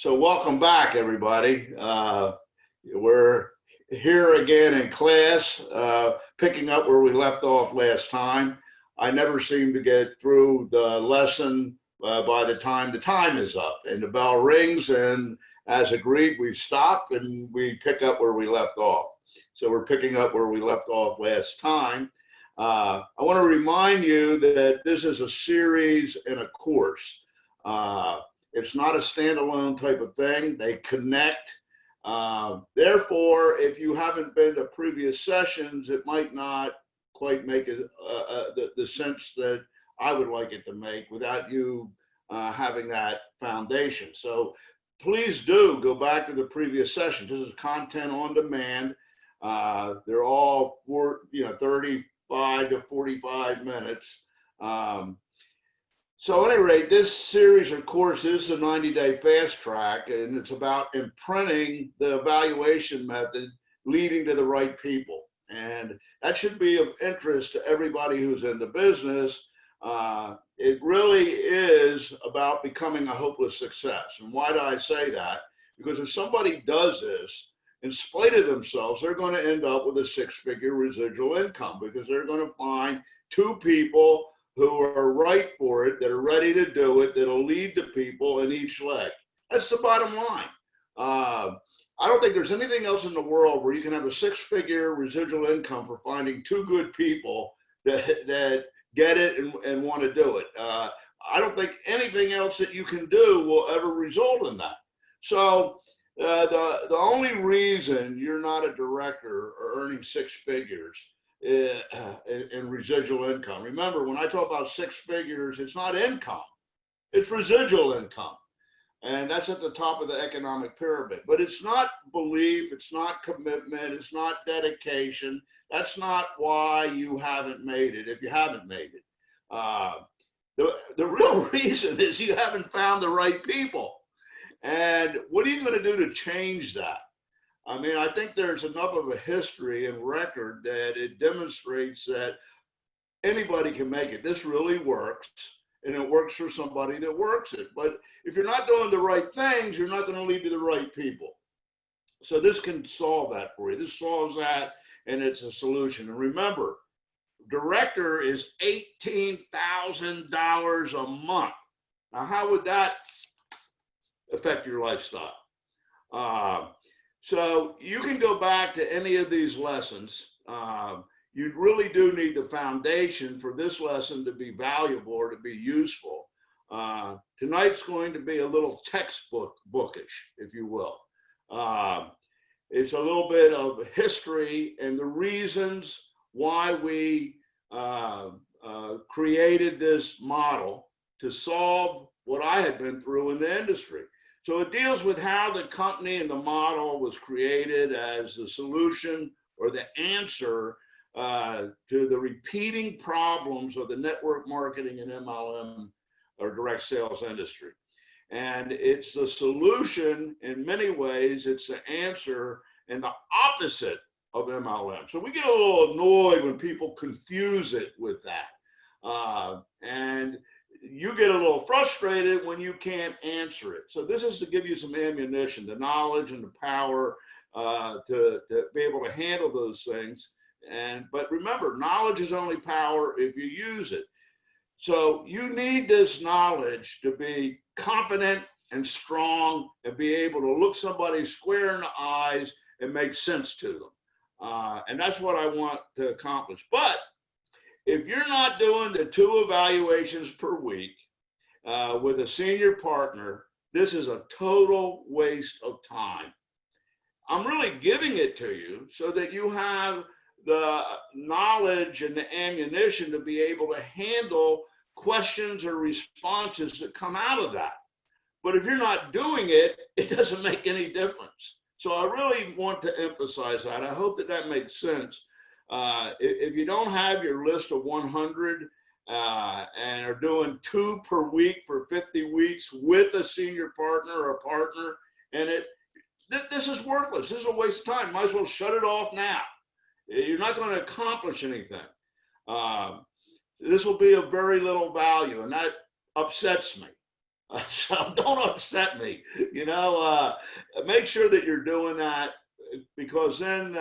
So welcome back, everybody. We're here again in class, picking up where we left off last time. I never seem to get through the lesson by the time is up and the bell rings, and as agreed, we stop and we pick up where we left off. So we're picking up where we left off last time. I want to remind you that this is a series and a course. It's not a standalone type of thing. They connect. Therefore, if you haven't been to previous sessions, it might not quite make it, the sense that I would like it to make without you having that foundation. So please do go back to the previous sessions. This is content on demand. They're all 35 to 45 minutes. So at any rate, this series or course is a 90-day fast track, and it's about imprinting the evaluation method leading to the right people. And that should be of interest to everybody who's in the business. It really is about becoming a hopeless success. And why do I say that? Because if somebody does this, in spite of themselves, they're going to end up with a six-figure residual income, because they're going to find two people who are right for it, that are ready to do it, that'll lead to people in each leg. That's the bottom line. I don't think there's anything else in the world where you can have a six-figure residual income for finding two good people that get it and want to do it. I don't think anything else that you can do will ever result in that. So the only reason you're not a director or earning six figures in residual income. Remember, when I talk about six figures, it's not income, it's residual income. And that's at the top of the economic pyramid. But it's not belief, it's not commitment, it's not dedication. That's not why you haven't made it, if you haven't made it. The real reason is you haven't found the right people. And what are you going to do to change that? I mean, I think there's enough of a history and record that it demonstrates that anybody can make it. This really works, and it works for somebody that works it. But if you're not doing the right things, you're not going to lead to the right people. So this can solve that for you. This solves that, and it's a solution. And remember, director is $18,000 a month. Now, how would that affect your lifestyle? So you can go back to any of these lessons. You really do need the foundation for this lesson to be valuable or to be useful. Tonight's going to be a little textbookish, if you will. It's a little bit of history and the reasons why we created this model to solve what I had been through in the industry. So it deals with how the company and the model was created as the solution or the answer to the repeating problems of the network marketing and MLM or direct sales industry. And it's the solution in many ways. It's the answer and the opposite of MLM. So we get a little annoyed when people confuse it with that. And you get a little frustrated when you can't answer it. So this is to give you some ammunition, the knowledge and the power to be able to handle those things. But remember, knowledge is only power if you use it. So you need this knowledge to be confident and strong and be able to look somebody square in the eyes and make sense to them. And that's what I want to accomplish. But if you're not doing the 2 evaluations per week with a senior partner, this is a total waste of time. I'm really giving it to you so that you have the knowledge and the ammunition to be able to handle questions or responses that come out of that. But if you're not doing it, it doesn't make any difference. So I really want to emphasize that. I hope that that makes sense. If you don't have your list of 100 and are doing 2 per week for 50 weeks with a senior partner or a partner, and this is worthless. This is a waste of time. Might as well shut it off now. You're not going to accomplish anything. This will be of very little value, and that upsets me. So don't upset me. Make sure that you're doing that, because then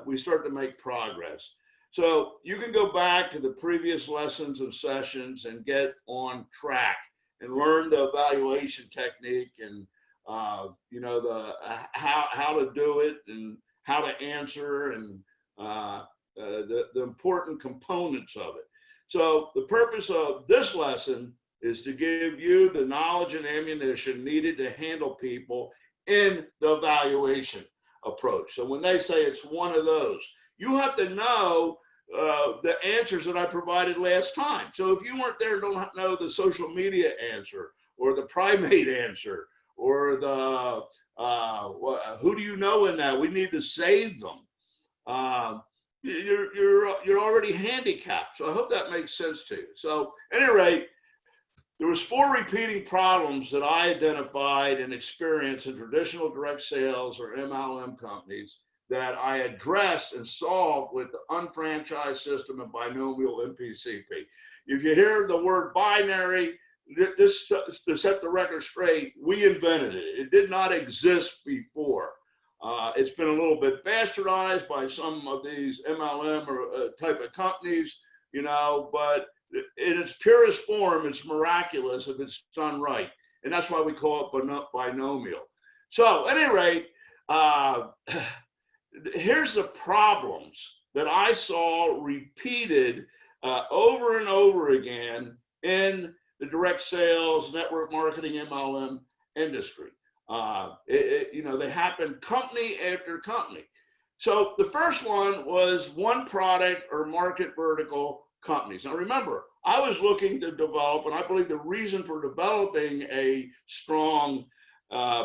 we start to make progress. So you can go back to the previous lessons and sessions and get on track and learn the evaluation technique, and the how to do it and how to answer, and the important components of it. So the purpose of this lesson is to give you the knowledge and ammunition needed to handle people in the evaluation approach. So when they say it's one of those, you have to know the answers that I provided last time. So if you weren't there and don't know the social media answer, or the primate answer, or the who do you know in that, we need to save them. You're already handicapped. So I hope that makes sense to you. So at any rate, there was 4 repeating problems that I identified and experienced in traditional direct sales or MLM companies that I addressed and solved with the unfranchised system and binomial MPCP. If you hear the word binary, just to set the record straight, we invented it. It did not exist before. It's been a little bit bastardized by some of these MLM or type of companies, but in its purest form, it's miraculous if it's done right. And that's why we call it binomial. So at any rate, here's the problems that I saw repeated over and over again in the direct sales, network marketing, MLM industry. They happen company after company. So the first one was one product or market vertical companies. Now remember, I was looking to develop, and I believe the reason for developing a strong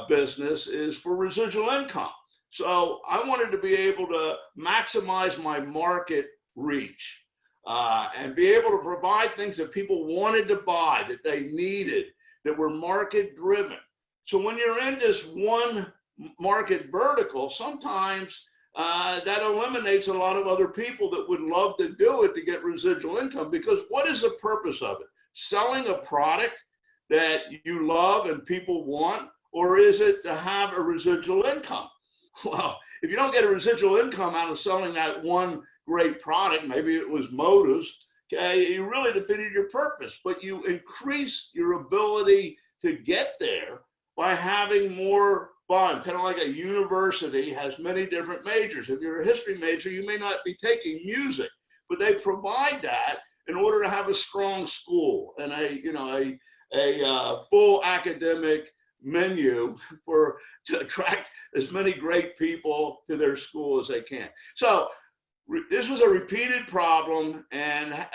business is for residual income. So I wanted to be able to maximize my market reach and be able to provide things that people wanted to buy, that they needed, that were market driven. So when you're in this one market vertical, sometimes that eliminates a lot of other people that would love to do it to get residual income. Because what is the purpose of it? Selling a product that you love and people want, or is it to have a residual income? Well, if you don't get a residual income out of selling that one great product, maybe it was motives, okay, you really defeated your purpose. But you increase your ability to get there by having more volume. Kind of like a university has many different majors. If you're a history major, you may not be taking music, but they provide that in order to have a strong school and a full academic menu to attract as many great people to their school as they can. So this was a repeated problem, and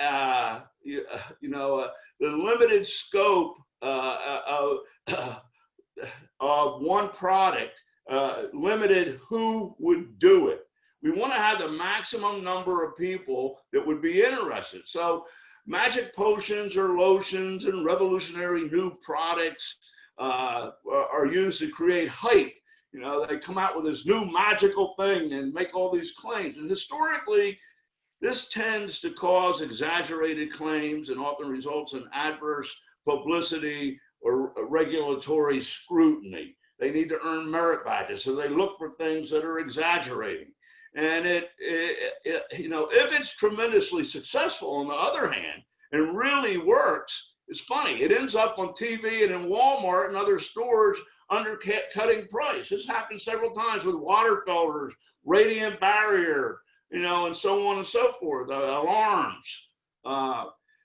the limited scope of one product limited who would do it. We want to have the maximum number of people that would be interested. So magic potions or lotions and revolutionary new products are used to create hype. They come out with this new magical thing and make all these claims. And historically, this tends to cause exaggerated claims and often results in adverse publicity or regulatory scrutiny. They need to earn merit badges, so they look for things that are exaggerating. And if it's tremendously successful, on the other hand, and really works, it's funny. It ends up on TV and in Walmart and other stores undercutting price. This happened several times with water filters, radiant barrier, and so on and so forth, alarms.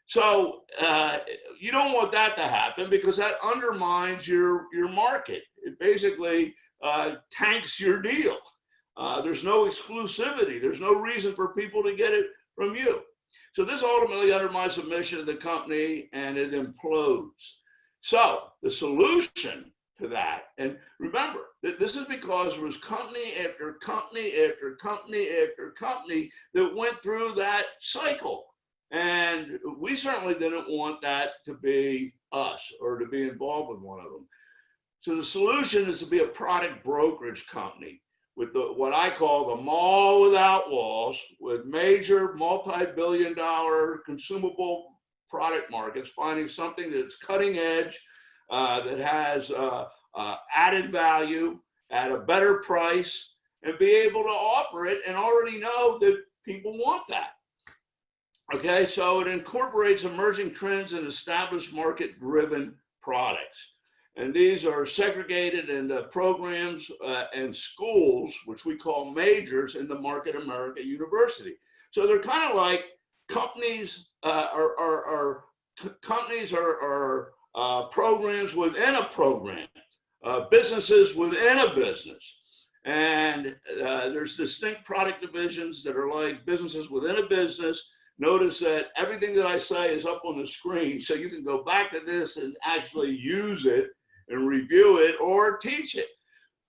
So you don't want that to happen, because that undermines your market. It basically tanks your deal. There's no exclusivity. There's no reason for people to get it from you. So this ultimately undermines the mission of the company, and it implodes. So the solution to that, and remember that this is because there was company after company after company after company that went through that cycle. And we certainly didn't want that to be us or to be involved with one of them. So the solution is to be a product brokerage company with what I call the mall without walls, with major multi-billion-dollar consumable product markets, finding something that's cutting edge, that has added value at a better price, and be able to offer it and already know that people want that. Okay, so it incorporates emerging trends and established market-driven products. And these are segregated into programs and schools, which we call majors in the Market America University. So they're kind of like companies companies are programs within a program, businesses within a business. And there's distinct product divisions that are like businesses within a business. Notice that everything that I say is up on the screen, so you can go back to this and actually use it and review it or teach it.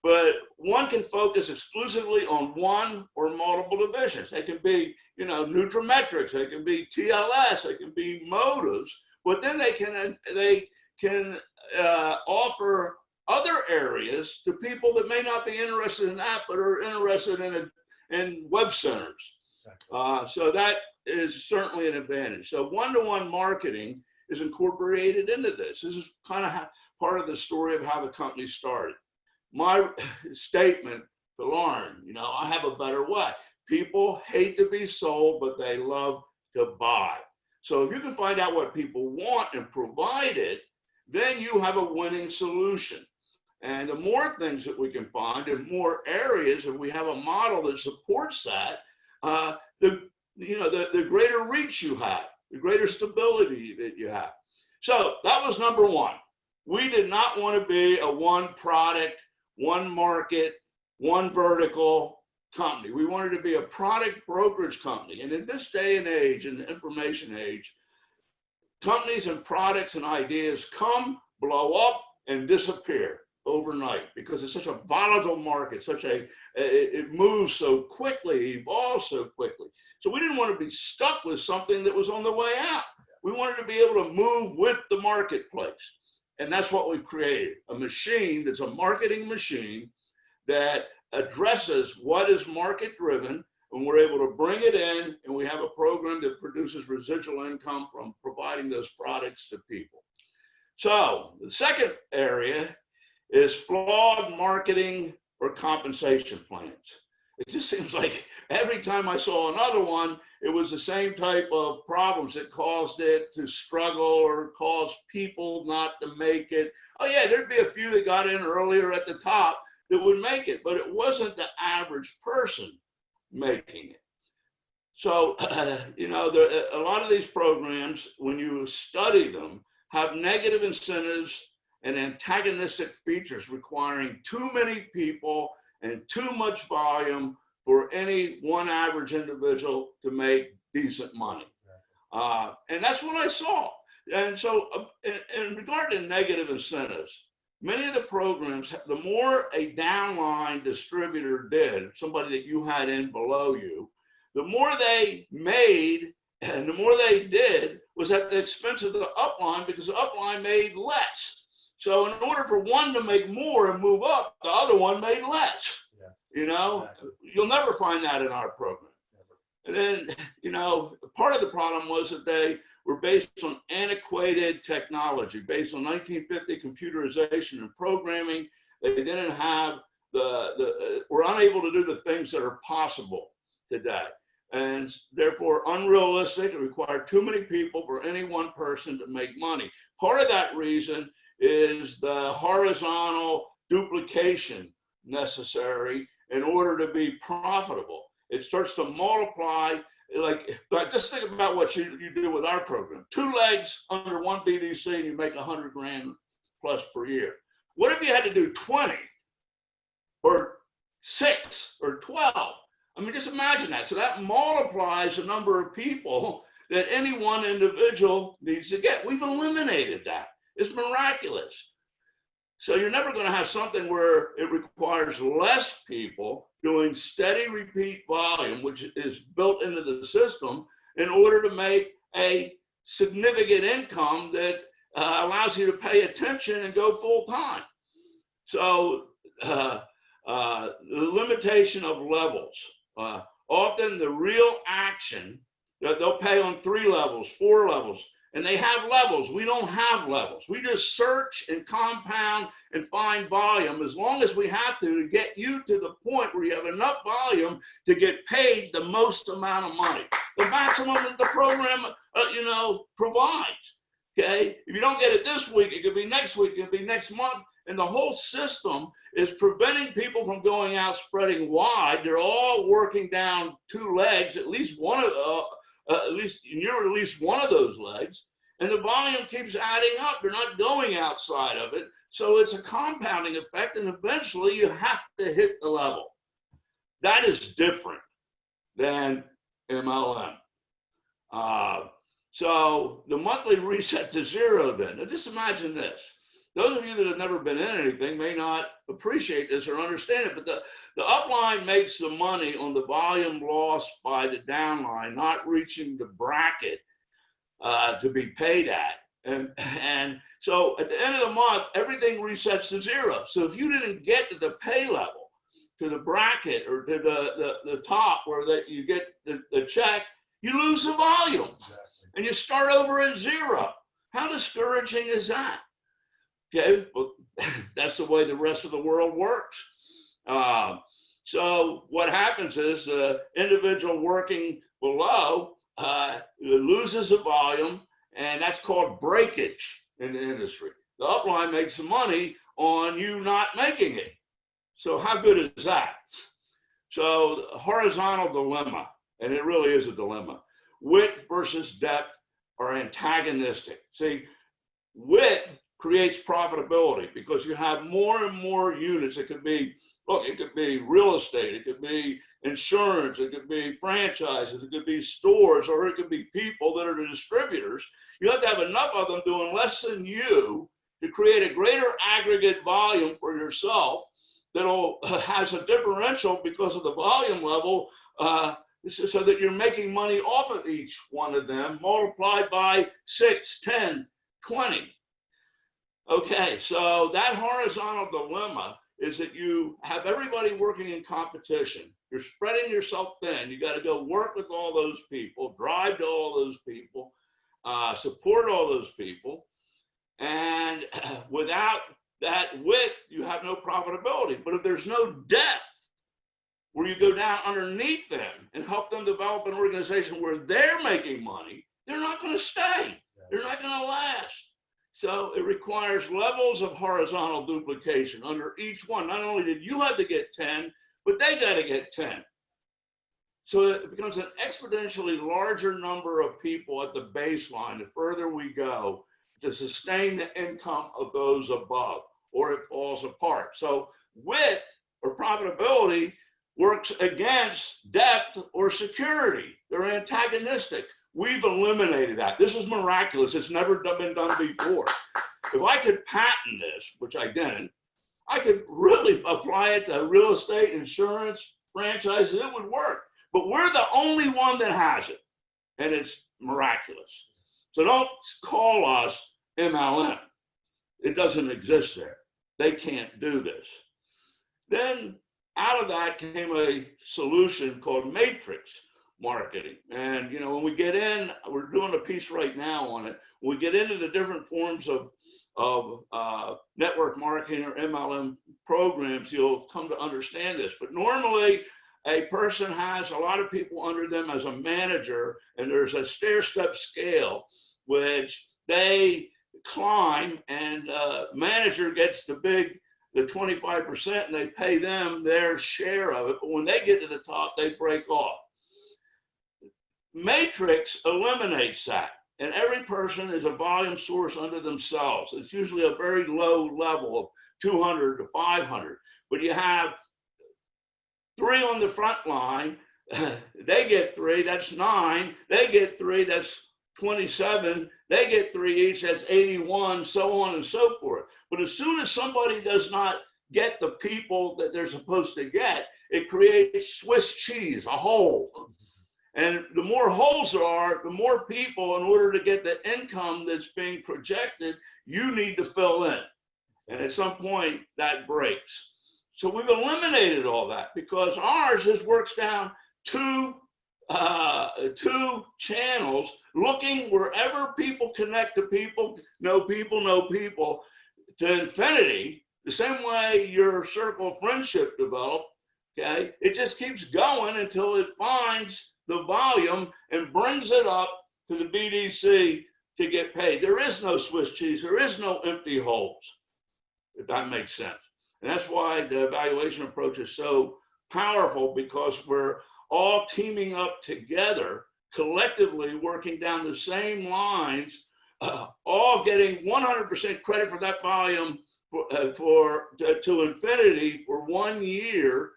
But one can focus exclusively on one or multiple divisions. They can be, Nutrimetrics, they can be TLS, they can be motives, but then they can offer other areas to people that may not be interested in that, but are interested in web centers. So that is certainly an advantage. So one-to-one marketing is incorporated into this. This is kind of part of the story of how the company started. My statement to Lauren, I have a better way. People hate to be sold, but they love to buy. So if you can find out what people want and provide it, then you have a winning solution. And the more things that we can find in more areas, and we have a model that supports that, the greater reach you have, the greater stability that you have. So that was number one. We did not want to be a one product, one market, one vertical company. We wanted to be a product brokerage company. And in this day and age, in the information age, companies and products and ideas come, blow up, and disappear overnight because it's such a volatile market, it moves so quickly, evolves so quickly. So we didn't want to be stuck with something that was on the way out. We wanted to be able to move with the marketplace. And that's what we've created, a machine that's a marketing machine that addresses what is market driven, and we're able to bring it in, and we have a program that produces residual income from providing those products to people. So the second area is flawed marketing or compensation plans. It just seems like every time I saw another one, it was the same type of problems that caused it to struggle or caused people not to make it. Oh yeah, there'd be a few that got in earlier at the top that would make it, but it wasn't the average person making it. So, a lot of these programs, when you study them, have negative incentives and antagonistic features requiring too many people and too much volume for any one average individual to make decent money. And that's what I saw. And so in regard to negative incentives, many of the programs, the more a downline distributor did, somebody that you had in below you, the more they made and the more they did was at the expense of the upline, because the upline made less. So in order for one to make more and move up, the other one made less. Yes. Exactly. You'll never find that in our program. Never. And then, part of the problem was that they were based on antiquated technology, based on 1950 computerization and programming. They didn't have were unable to do the things that are possible today. And therefore unrealistic. It required too many people for any one person to make money. Part of that reason is the horizontal duplication necessary in order to be profitable. It starts to multiply. But just think about what you do with our program. 2 legs under one BDC and you make 100 grand plus per year. What if you had to do 20 or 6 or 12? I mean, just imagine that. So that multiplies the number of people that any one individual needs to get. We've eliminated that. It's miraculous. So you're never going to have something where it requires less people doing steady repeat volume, which is built into the system, in order to make a significant income that allows you to pay attention and go full time. So the limitation of levels. Often the real action, they'll pay on 3 levels, 4 levels. And they have levels. We don't have levels. We just search and compound and find volume as long as we have to get you to the point where you have enough volume to get paid the most amount of money, the maximum that the program, provides. Okay, if you don't get it this week, it could be next week, it could be next month, and the whole system is preventing people from going out spreading wide. They're all working down two legs, at least one of you're at least one of those legs, and the volume keeps adding up. They're not going outside of it, so it's a compounding effect, and eventually you have to hit the level. That is different than MLM. So the monthly reset to zero then. Now just imagine this. Those of you that have never been in anything may not appreciate this or understand it, but the upline makes the money on the volume lost by the downline, not reaching the bracket to be paid at. And so at the end of the month, everything resets to zero. So if you didn't get to the pay level, to the bracket or to the top where that you get the check, you lose the volume. Exactly. And you start over at zero. How discouraging is that? Okay, well, that's the way the rest of the world works. So what happens is the individual working below loses the volume, and that's called breakage in the industry. The upline makes the money on you not making it. So how good is that? So horizontal dilemma, and it really is a dilemma. Width versus depth are antagonistic. See, width creates profitability because you have more and more units. It could be, look, it could be real estate, it could be insurance, it could be franchises, it could be stores, or it could be people that are the distributors. You have to have enough of them doing less than you to create a greater aggregate volume for yourself that'll has a differential because of the volume level, so that you're making money off of each one of them multiplied by 6, 10, 20. Okay, so that horizontal dilemma is that you have everybody working in competition. You're spreading yourself thin. You got to go work with all those people, drive to all those people, support all those people. And without that width, you have no profitability. But if there's no depth, where you go down underneath them and help them develop an organization where they're making money, they're not going to stay. They're not going to last. So it requires levels of horizontal duplication under each one. Not only did you have to get 10, but they got to get 10. So it becomes an exponentially larger number of people at the baseline the further we go to sustain the income of those above, or it falls apart. So width or profitability works against depth or security. They're antagonistic. We've eliminated that. This is miraculous. It's never been done before. If I could patent this, which I didn't, I could really apply it to real estate, insurance, franchises. It would work. But we're the only one that has it, and it's miraculous. So don't call us MLM. It doesn't exist there. They can't do this. Then out of that came a solution called matrix marketing. And, when we get in, we're doing a piece right now on it. When we get into the different forms of network marketing or MLM programs, you'll come to understand this. But normally, a person has a lot of people under them as a manager, and there's a stair-step scale, which they climb, and manager gets the 25%, and they pay them their share of it. But when they get to the top, they break off. Matrix eliminates that, and every person is a volume source unto themselves. It's usually a very low level of 200 to 500, but you have 3 on the front line. They get 3, that's 9. They get 3, that's 27. They get 3 each, that's 81, so on and so forth. But as soon as somebody does not get the people that they're supposed to get, it creates Swiss cheese, a hole. And the more holes there are, the more people, in order to get the income that's being projected, you need to fill in. And at some point, that breaks. So we've eliminated all that because ours works down 2 two channels, looking wherever people connect to people, know people, to infinity, the same way your circle of friendship developed, okay? It just keeps going until it finds the volume and brings it up to the BDC to get paid. There is no Swiss cheese. There is no empty holes, if that makes sense. And that's why the evaluation approach is so powerful, because we're all teaming up together, collectively working down the same lines, all getting 100% credit for that volume to infinity for 1 year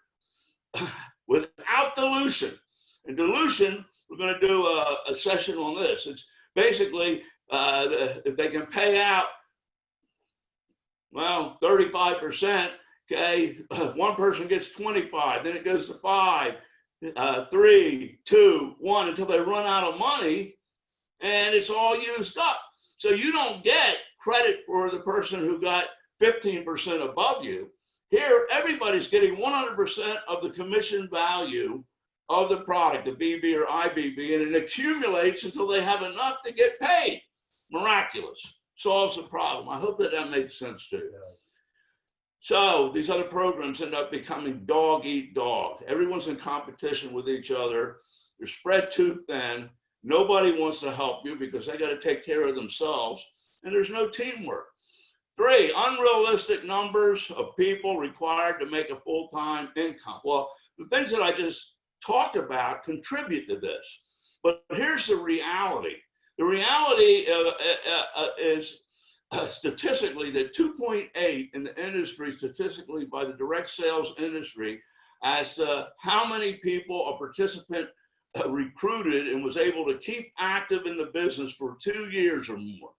without dilution. And dilution, we're going to do a session on this. It's basically if they can pay out, well, 35%, okay, one person gets 25, then it goes to 5, 3, 2, 1, until they run out of money and it's all used up. So you don't get credit for the person who got 15% above you. Here, everybody's getting 100% of the commission value of the product, the BB or IBB, and it accumulates until they have enough to get paid. Miraculous. Solves the problem. I hope that that makes sense to you. So these other programs end up becoming dog eat dog. Everyone's in competition with each other. You're spread too thin. Nobody wants to help you because they got to take care of themselves, and there's no teamwork. 3, unrealistic numbers of people required to make a full-time income. Well, the things that I just talked about contribute to this, but here's the reality. The reality is statistically that 2.8 in the industry, statistically by the direct sales industry, as to how many people a participant recruited and was able to keep active in the business for 2 years or more.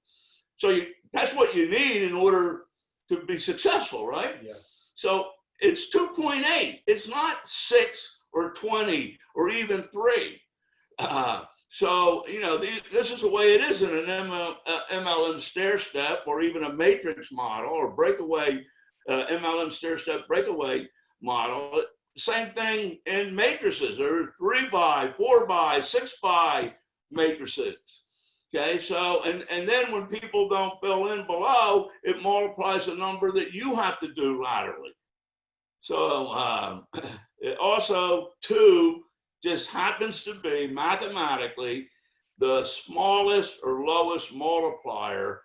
So that's what you need in order to be successful, right? Yeah. So it's 2.8. It's not 6 or 20 or even 3. So, you know, this is the way it is in an MLM stair step, or even a matrix model, or breakaway, MLM stair step breakaway model. Same thing in matrices. There are 3-by, 4-by, 6-by matrices. Okay, so, and then when people don't fill in below, it multiplies the number that you have to do laterally. So it also, 2 just happens to be mathematically the smallest or lowest multiplier.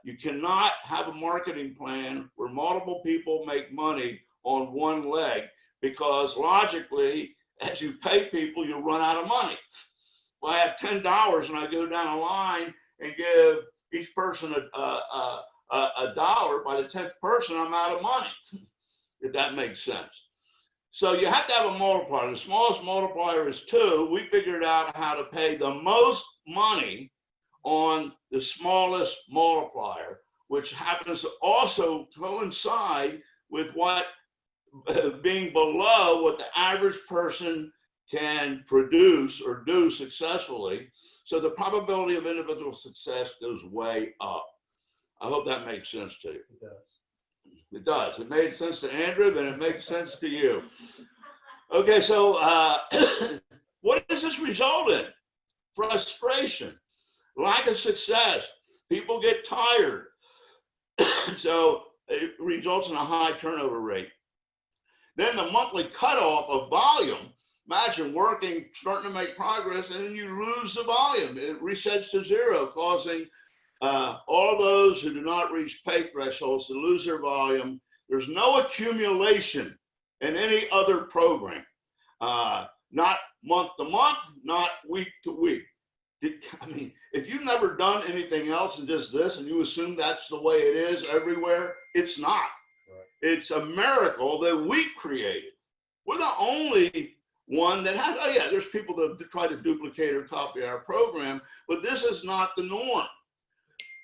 You cannot have a marketing plan where multiple people make money on one leg, because logically, as you pay people, you'll run out of money. Well, I have $10 and I go down a line and give each person a dollar. By the 10th person, I'm out of money, if that makes sense. So you have to have a multiplier. The smallest multiplier is 2. We figured out how to pay the most money on the smallest multiplier, which happens to also coincide with what being below what the average person can produce or do successfully. So the probability of individual success goes way up. I hope that makes sense to you. It does. It does. It made sense to Andrew, then it makes sense to you. Okay, so what does this result in? Frustration, lack of success. People get tired. So it results in a high turnover rate. Then the monthly cutoff of volume. Imagine working, starting to make progress, and then you lose the volume. It resets to 0, causing all those who do not reach pay thresholds to lose their volume. There's no accumulation in any other program, not month to month, not week to week. I mean, if you've never done anything else and just this, and you assume that's the way it is everywhere, it's not. Right. It's a miracle that we created. We're the only one that has, oh yeah, there's people that try to duplicate or copy our program, but this is not the norm.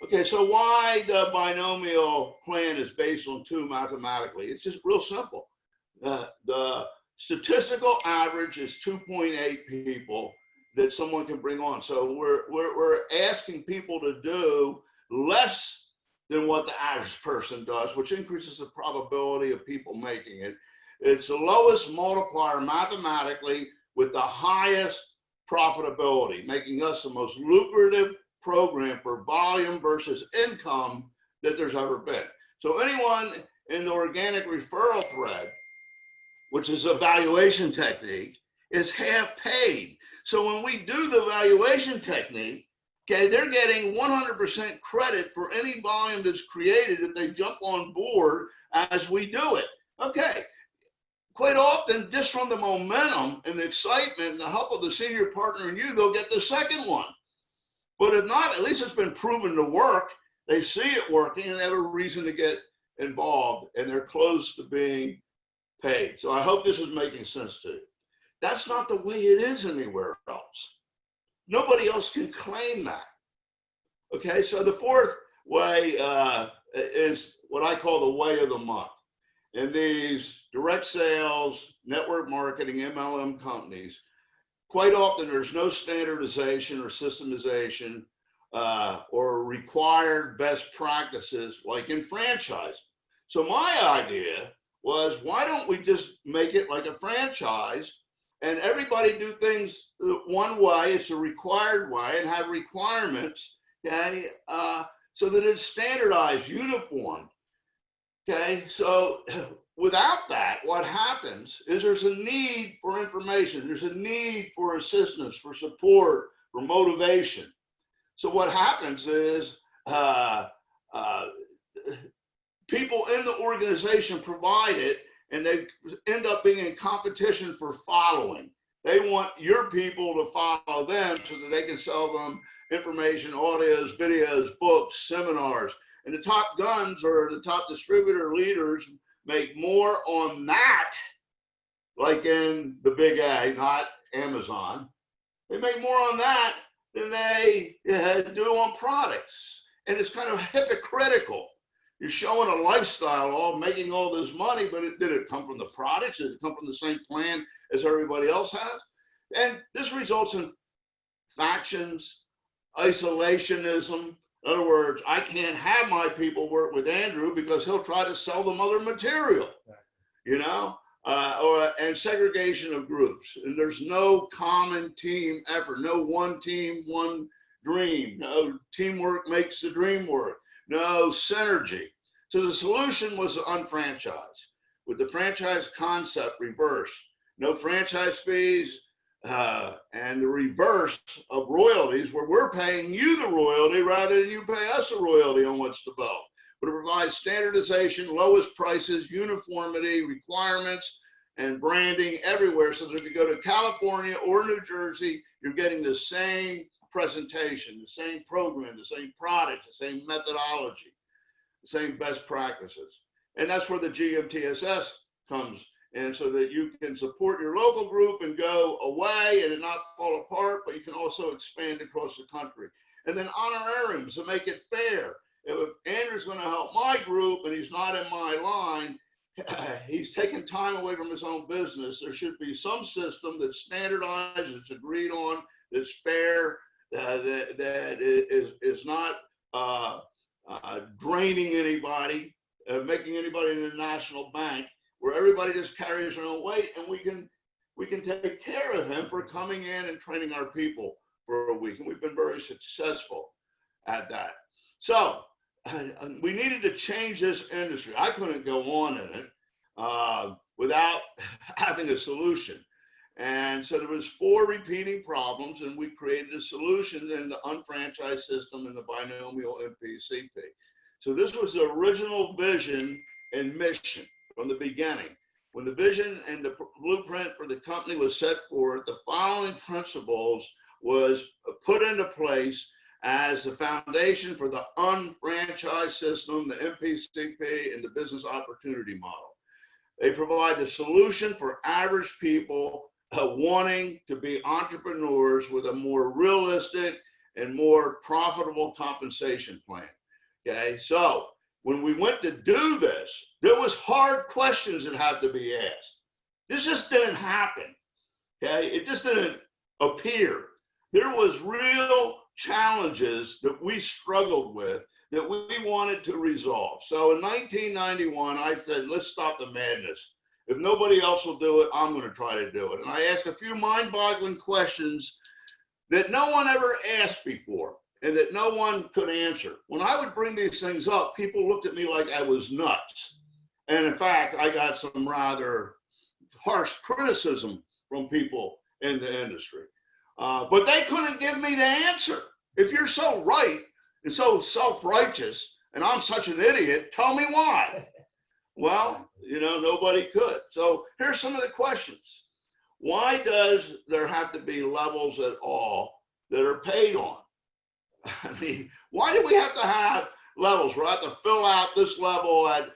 Okay, so why the binomial plan is based on 2 mathematically? It's just real simple. The statistical average is 2.8 people that someone can bring on. So we're asking people to do less than what the average person does, which increases the probability of people making it. It's the lowest multiplier mathematically with the highest profitability, making us the most lucrative program for volume versus income that there's ever been. So anyone in the organic referral thread, which is a valuation technique, is half paid. So when we do the valuation technique, okay, they're getting 100% credit for any volume that's created if they jump on board as we do it. Okay, quite often, just from the momentum and the excitement and the help of the senior partner and you, they'll get the second one. But if not, at least it's been proven to work. They see it working and they have a reason to get involved, and they're close to being paid. So I hope this is making sense to you. That's not the way it is anywhere else. Nobody else can claim that. Okay, so the fourth way is what I call the way of the month. In these direct sales, network marketing, MLM companies, quite often there's no standardization or systemization or required best practices like in franchise. So my idea was, why don't we just make it like a franchise and everybody do things one way, it's a required way, and have requirements, okay, so that it's standardized, uniform. Okay, so without that, what happens is there's a need for information, there's a need for assistance, for support, for motivation. So what happens is people in the organization provide it, and they end up being in competition for following. They want your people to follow them so that they can sell them information, audios, videos, books, seminars. And the top guns or the top distributor leaders make more on that, like in the big A, not Amazon. They make more on that than they do on products. And it's kind of hypocritical. You're showing a lifestyle, all making all this money, but did it come from the products? Did it come from the same plan as everybody else has? And this results in factions, isolationism. In other words, I can't have my people work with Andrew because he'll try to sell them other material, you know, and segregation of groups. And there's no common team effort, no one team, one dream. No teamwork makes the dream work. No synergy. So the solution was to unfranchise, with the franchise concept reversed. No franchise fees, and the reverse of royalties, where we're paying you the royalty rather than you pay us a royalty on what's developed. But it provides standardization, lowest prices, uniformity, requirements, and branding everywhere, so that if you go to California or New Jersey, you're getting the same presentation, the same program, the same product, the same methodology, the same best practices. And that's where the GMTSS comes in, so that you can support your local group and go away and it not fall apart, but you can also expand across the country. And then honorariums to make it fair. If Andrew's going to help my group and he's not in my line, he's taking time away from his own business. There should be some system that's standardized, it's agreed on, that's fair, that is not draining anybody, making anybody in the national bank, where everybody just carries their own weight, and we can take care of him for coming in and training our people for a week. And we've been very successful at that. So we needed to change this industry. I couldn't go on in it without having a solution. And so there was 4 repeating problems, and we created a solution in the unfranchised system in the binomial MPCP. So this was the original vision and mission from the beginning. When the vision and the blueprint for the company was set forth, the following principles was put into place as the foundation for the unfranchised system, the MPCP, and the business opportunity model. They provide the solution for average people wanting to be entrepreneurs with a more realistic and more profitable compensation plan. Okay, so when we went to do this, there was hard questions that had to be asked. This just didn't happen. Okay, it just didn't appear. There was real challenges that we struggled with that we wanted to resolve. So in 1991, I said, let's stop the madness. If nobody else will do it, I'm going to try to do it. And I ask a few mind-boggling questions that no one ever asked before and that no one could answer. When I would bring these things up, people looked at me like I was nuts. And in fact, I got some rather harsh criticism from people in the industry. But they couldn't give me the answer. If you're so right and so self-righteous and I'm such an idiot, tell me why. Well, you know, nobody could. So here's some of the questions. Why does there have to be levels at all that are paid on? I mean, why do we have to have levels? We have to fill out this level at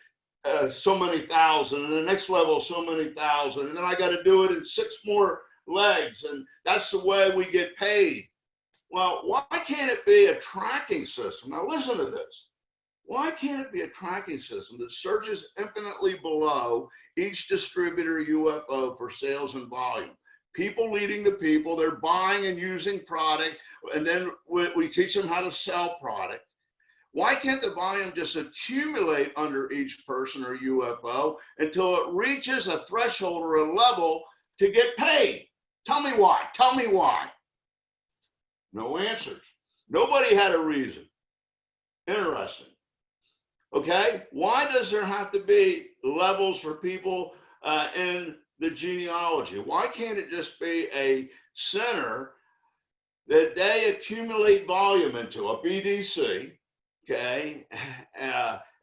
so many thousand, and the next level so many thousand, and then I got to do it in 6 more legs, and that's the way we get paid. Well, why can't it be a tracking system? Now listen to this. Why can't it be a tracking system that searches infinitely below each distributor UFO for sales and volume? People leading to people, they're buying and using product, and then we teach them how to sell product. Why can't the volume just accumulate under each person or UFO until it reaches a threshold or a level to get paid? Tell me why. Tell me why. No answers. Nobody had a reason. Interesting. Okay, why does there have to be levels for people in the genealogy? Why can't it just be a center that they accumulate volume into, a BDC, okay,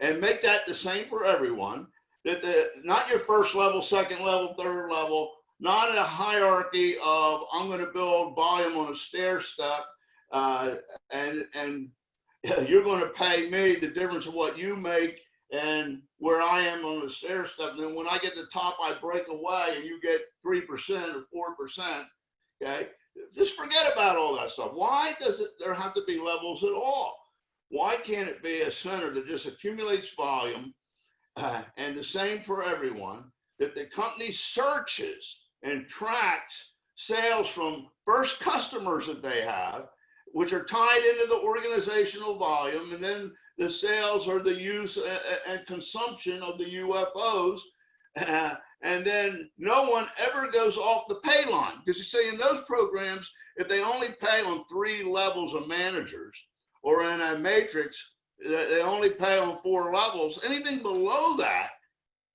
and make that the same for everyone, that not your first level, second level, third level, not in a hierarchy of I'm going to build volume on a stair step and you're going to pay me the difference of what you make and where I am on the stair step. And then when I get to the top, I break away and you get 3% or 4%. Okay. Just forget about all that stuff. Why does there have to be levels at all? Why can't it be a center that just accumulates volume and the same for everyone, that the company searches and tracks sales from first customers that they have, which are tied into the organizational volume, and then the sales or the use and consumption of the UFOs, and then no one ever goes off the pay line. Because you see, in those programs, if they only pay on 3 levels of managers, or in a matrix, they only pay on 4 levels, anything below that,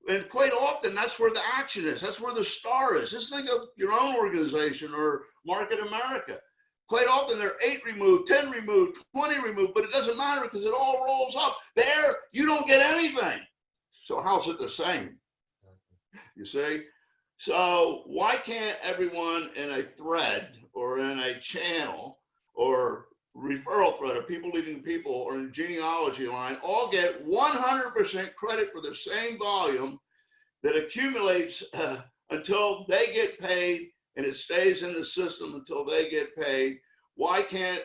and quite often that's where the action is, that's where the star is. Just think of your own organization or Market America. Quite often they're 8 removed, 10 removed, 20 removed, but it doesn't matter because it all rolls up. There, you don't get anything. So how's it the same? You see? So why can't everyone in a thread or in a channel or referral thread of people leading people or in a genealogy line all get 100% credit for the same volume that accumulates until they get paid, and it stays in the system until they get paid? Why can't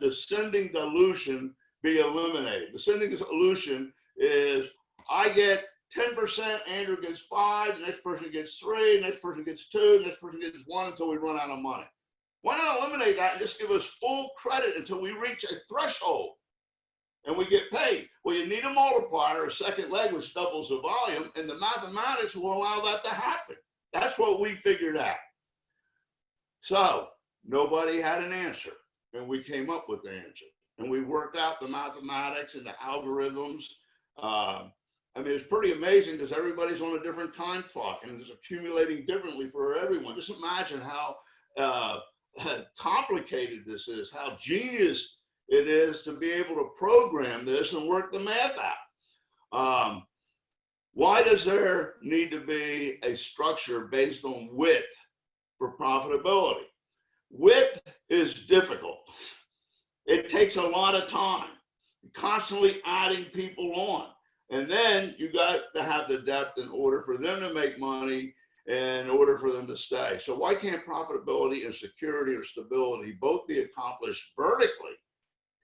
descending dilution be eliminated? Descending dilution is I get 10%, Andrew gets 5, the next person gets 3, the next person gets 2, the next person gets 1 until we run out of money. Why not eliminate that and just give us full credit until we reach a threshold and we get paid? Well, you need a multiplier, a second leg, which doubles the volume, and the mathematics will allow that to happen. That's what we figured out. So nobody had an answer, and we came up with the answer, and we worked out the mathematics and the algorithms. I mean, it's pretty amazing because everybody's on a different time clock and it's accumulating differently for everyone. Just imagine how complicated this is, how genius it is to be able to program this and work the math out. Why does there need to be a structure based on width for profitability? Width is difficult. It takes a lot of time, constantly adding people on. And then you got to have the depth in order for them to make money and in order for them to stay. So why can't profitability and security or stability both be accomplished vertically?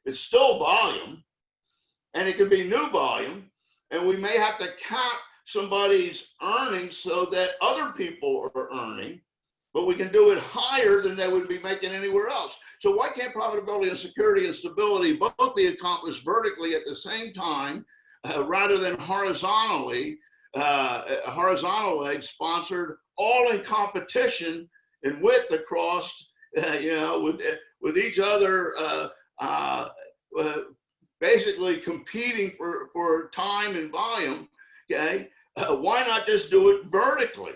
It's still volume, and it can be new volume, and we may have to cap somebody's earnings so that other people are earning, but we can do it higher than they would be making anywhere else. So why can't profitability and security and stability both be accomplished vertically at the same time rather than horizontally horizontal legs sponsored all in competition in width across, with each other, basically competing for time and volume. Okay, why not just do it vertically?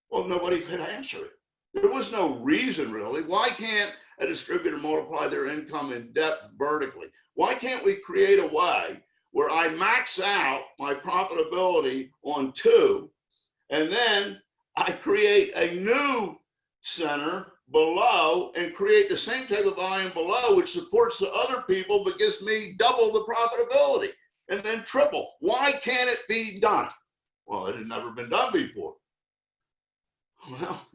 Well, nobody could answer it. There was no reason really. Why can't a distributor multiply their income in depth vertically? Why can't we create a way where I max out my profitability on 2, and then I create a new center below and create the same type of volume below, which supports the other people but gives me double the profitability, and then triple? Why can't it be done? Well, it had never been done before. Well,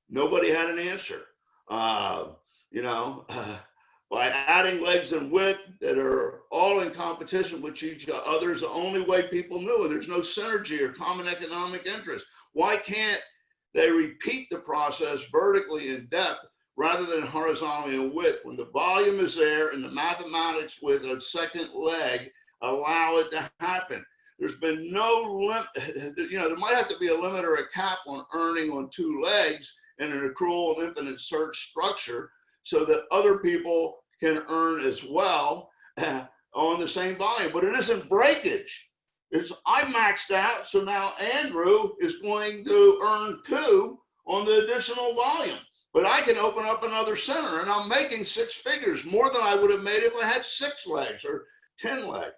nobody had an answer. By adding legs and width that are all in competition with each other is the only way people knew, and there's no synergy or common economic interest. Why can't they repeat the process vertically in depth rather than horizontally in width? When the volume is there and the mathematics with a second leg allow it to happen. There's been no limit. There might have to be a limit or a cap on earning on 2 legs in an accrual and infinite search structure so that other people can earn as well on the same volume. But it isn't breakage. I maxed out, so now Andrew is going to earn 2 on the additional volume. But I can open up another center, and I'm making 6 figures, more than I would have made if I had 6 legs or 10 legs.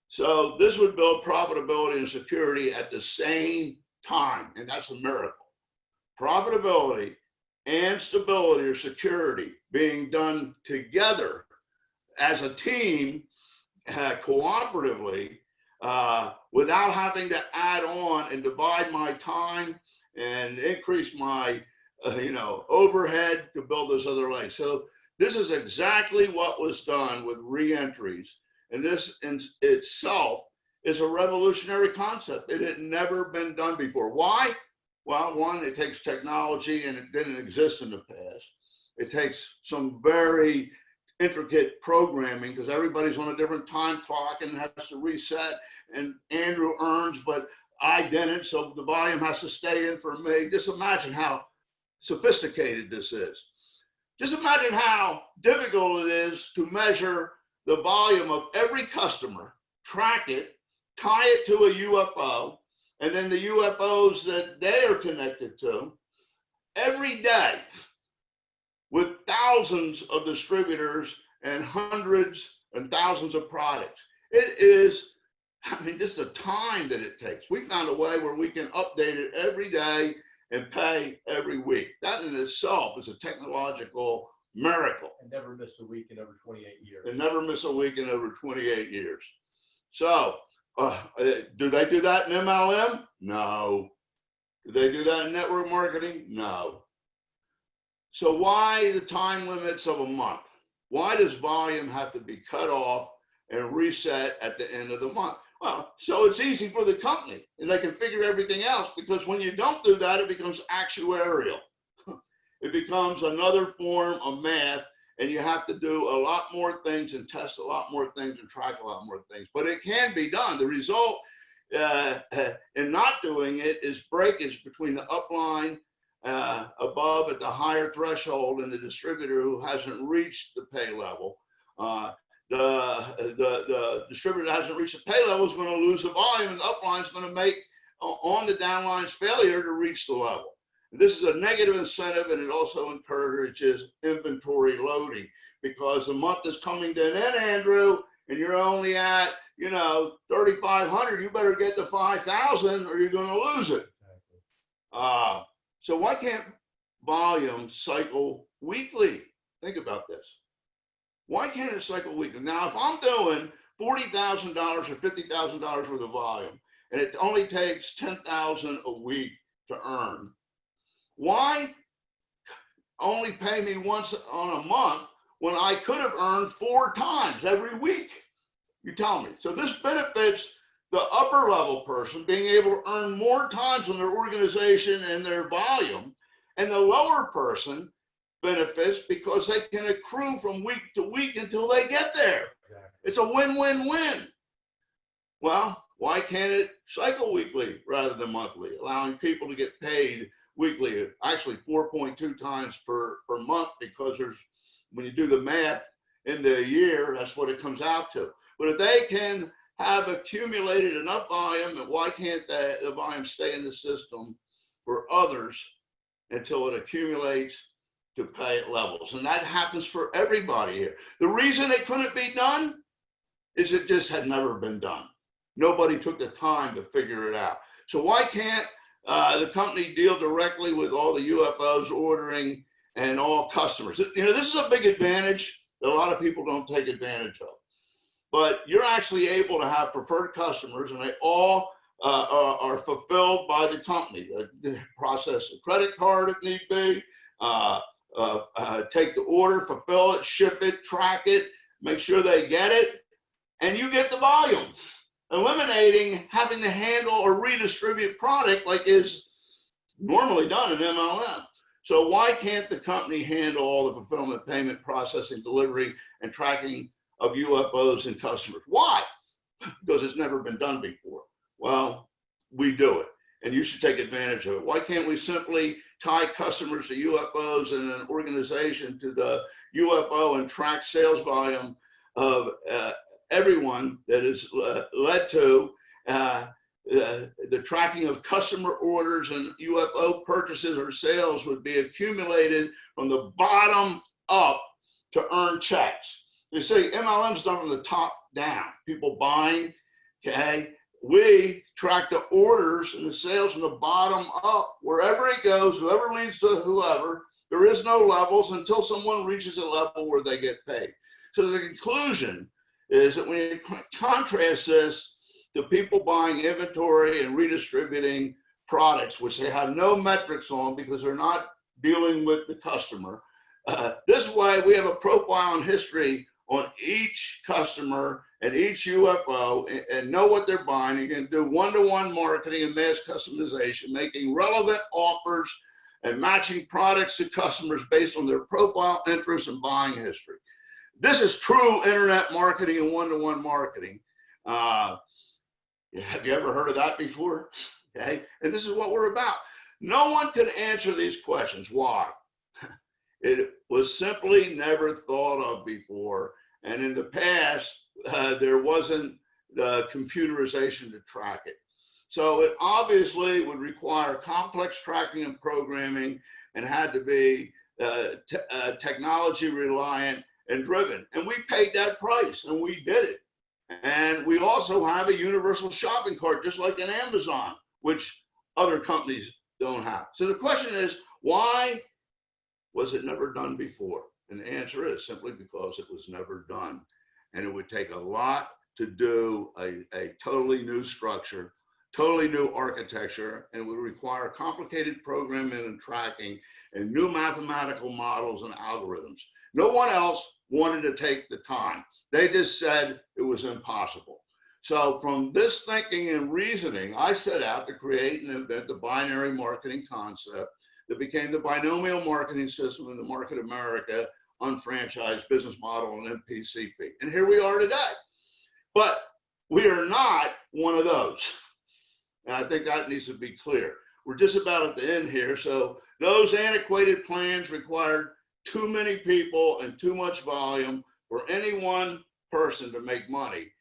So this would build profitability and security at the same time, and that's a miracle. Profitability and stability or security being done together as a team, cooperatively, without having to add on and divide my time and increase my overhead to build those other legs. So this is exactly what was done with re-entries, and this in itself is a revolutionary concept. It had never been done before. Why? Well, one, it takes technology, and it didn't exist in the past. It takes some very intricate programming because everybody's on a different time clock and has to reset, and Andrew earns, but I didn't, so the volume has to stay in for me. Just imagine how sophisticated this is. Just imagine how difficult it is to measure the volume of every customer, track it, tie it to a UFO, and then the UFOs that they are connected to every day with thousands of distributors and hundreds and thousands of products. It is, just the time that it takes. We found a way where we can update it every day and pay every week. That in itself is a technological miracle. And never missed a week in over 28 years. And never miss a week in over 28 years. So, do they do that in MLM? No. Do they do that in network marketing? No. So why the time limits of a month? Why does volume have to be cut off and reset at the end of the month? Well, so it's easy for the company and they can figure everything else, because when you don't do that, it becomes actuarial. It becomes another form of math, and you have to do a lot more things and test a lot more things and track a lot more things, but it can be done. The result in not doing it is breakage between the upline above at the higher threshold and the distributor who hasn't reached the pay level. The distributor that hasn't reached the pay level is going to lose the volume, and the upline is going to make on the downline's failure to reach the level. This is a negative incentive, and it also encourages inventory loading, because the month is coming to an end, Andrew, and you're only at 3,500. You better get to 5,000 or you're going to lose it. Exactly. So why can't volume cycle weekly? Think about this. Why can't it cycle weekly? Now, if I'm doing $40,000 or $50,000 worth of volume, and it only takes $10,000 a week to earn, why only pay me once on a month when I could have earned 4 times every week? You tell me. So this benefits the upper level person being able to earn more times on their organization and their volume, and the lower person benefits because they can accrue from week to week until they get there. Exactly. It's a win-win-win. Well, why can't it cycle weekly rather than monthly, allowing people to get paid weekly, actually 4.2 times per month, because when you do the math into a year, that's what it comes out to. But if they can have accumulated enough volume, and why can't the volume stay in the system for others until it accumulates to pay at levels? And that happens for everybody here. The reason it couldn't be done is it just had never been done. Nobody took the time to figure it out. So why can't the company deal directly with all the UFOs ordering and all customers? You know, this is a big advantage that a lot of people don't take advantage of. But you're actually able to have preferred customers, and they all are fulfilled by the company. They process a credit card if need be, take the order, fulfill it, ship it, track it, make sure they get it, and you get the volume, eliminating having to handle or redistribute product like is normally done in MLM. So why can't the company handle all the fulfillment, payment, processing, delivery, and tracking of UFOs and customers? Why? Because it's never been done before. Well, we do it, and you should take advantage of it. Why can't we simply tie customers to UFOs and an organization to the UFO and track sales volume of everyone that is led to the tracking of customer orders and UFO purchases or sales would be accumulated from the bottom up to earn checks. You see, MLM's done from the top down. People buying, okay? We track the orders and the sales from the bottom up. Wherever it goes, whoever leads to whoever, there is no levels until someone reaches a level where they get paid. So the conclusion is that when you contrast this to people buying inventory and redistributing products, which they have no metrics on because they're not dealing with the customer, this way we have a profile and history on each customer and each UFO and know what they're buying. You can do one-to-one marketing and mass customization, making relevant offers and matching products to customers based on their profile, interests, and buying history. This is true internet marketing and one-to-one marketing. Have you ever heard of that before? Okay, and this is what we're about. No one could answer these questions. Why? It was simply never thought of before. And in the past, there wasn't the computerization to track it. So it obviously would require complex tracking and programming and had to be technology reliant and driven. And we paid that price and we did it. And we also have a universal shopping cart, just like in Amazon, which other companies don't have. So the question is, why was it never done before? And the answer is simply because it was never done. And it would take a lot to do a totally new structure, totally new architecture, and it would require complicated programming and tracking and new mathematical models and algorithms. No one else wanted to take the time. They just said it was impossible. So from this thinking and reasoning, I set out to create and invent the binary marketing concept that became the binomial marketing system in the market America, UnFranchise Business Model, and MPCP. And here we are today. But we are not one of those. And I think that needs to be clear. We're just about at the end here. So those antiquated plans required too many people and too much volume for any one person to make money.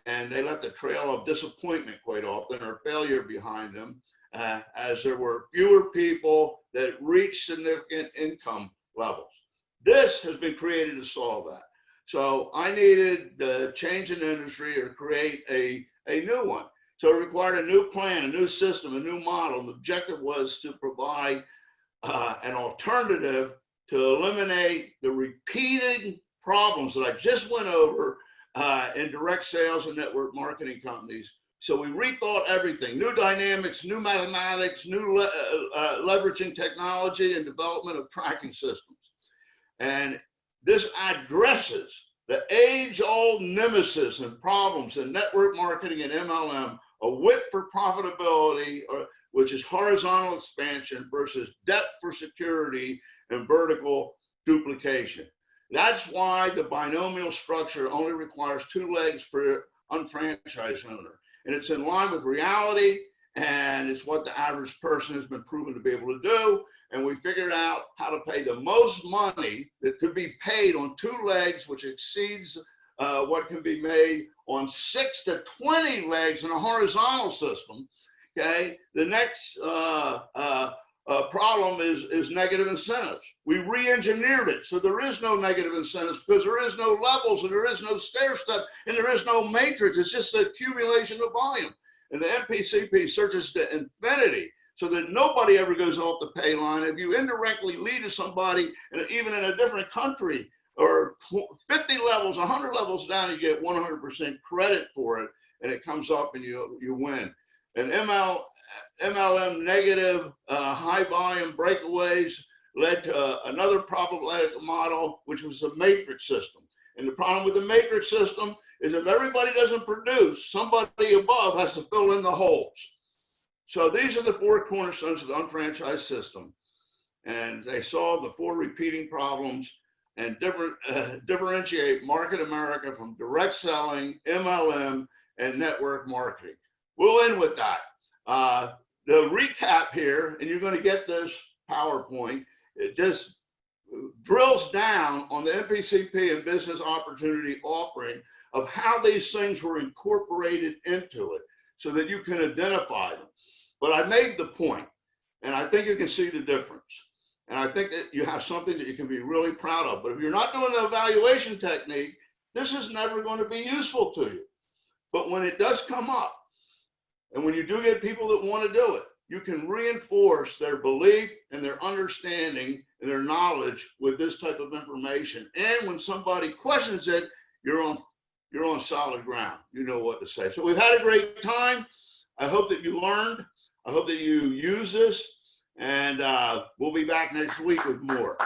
And they left a trail of disappointment quite often, or failure behind them, as there were fewer people that reached significant income levels. This has been created to solve that. So I needed to change an industry or create a new one. So it required a new plan, a new system, a new model. The objective was to provide an alternative to eliminate the repeating problems that I just went over in direct sales and network marketing companies. So we rethought everything, new dynamics, new mathematics, new leveraging technology and development of tracking systems. And this addresses the age-old nemesis and problems in network marketing and MLM, a width for profitability, which is horizontal expansion versus depth for security and vertical duplication. That's why the binomial structure only requires 2 legs per UnFranchise Owner. And it's in line with reality, and it's what the average person has been proven to be able to do. And we figured out how to pay the most money that could be paid on 2 legs, which exceeds what can be made on 6 to 20 legs in a horizontal system. Okay, the next problem is negative incentives. We re-engineered it, so there is no negative incentives because there is no levels and there is no stair step and there is no matrix. It's just the accumulation of volume. And the MPCP searches to infinity so that nobody ever goes off the pay line. If you indirectly lead to somebody, and even in a different country, or 50 levels, 100 levels down, you get 100% credit for it, and it comes up and you win. And MLM negative high volume breakaways led to another problematic model, which was the matrix system. And the problem with the matrix system is if everybody doesn't produce, somebody above has to fill in the holes. So these are the 4 cornerstones of the unfranchised system. And they solve the 4 repeating problems and differentiate Market America from direct selling, MLM, and network marketing. We'll end with that. The recap here, and you're going to get this PowerPoint, it just drills down on the MPCP and business opportunity offering of how these things were incorporated into it so that you can identify them. But I made the point, and I think you can see the difference. And I think that you have something that you can be really proud of. But if you're not doing the evaluation technique, this is never going to be useful to you. But when it does come up, and when you do get people that want to do it, you can reinforce their belief and their understanding and their knowledge with this type of information. And when somebody questions it, you're on solid ground. You know what to say. So we've had a great time. I hope that you learned. I hope that you use this. And we'll be back next week with more.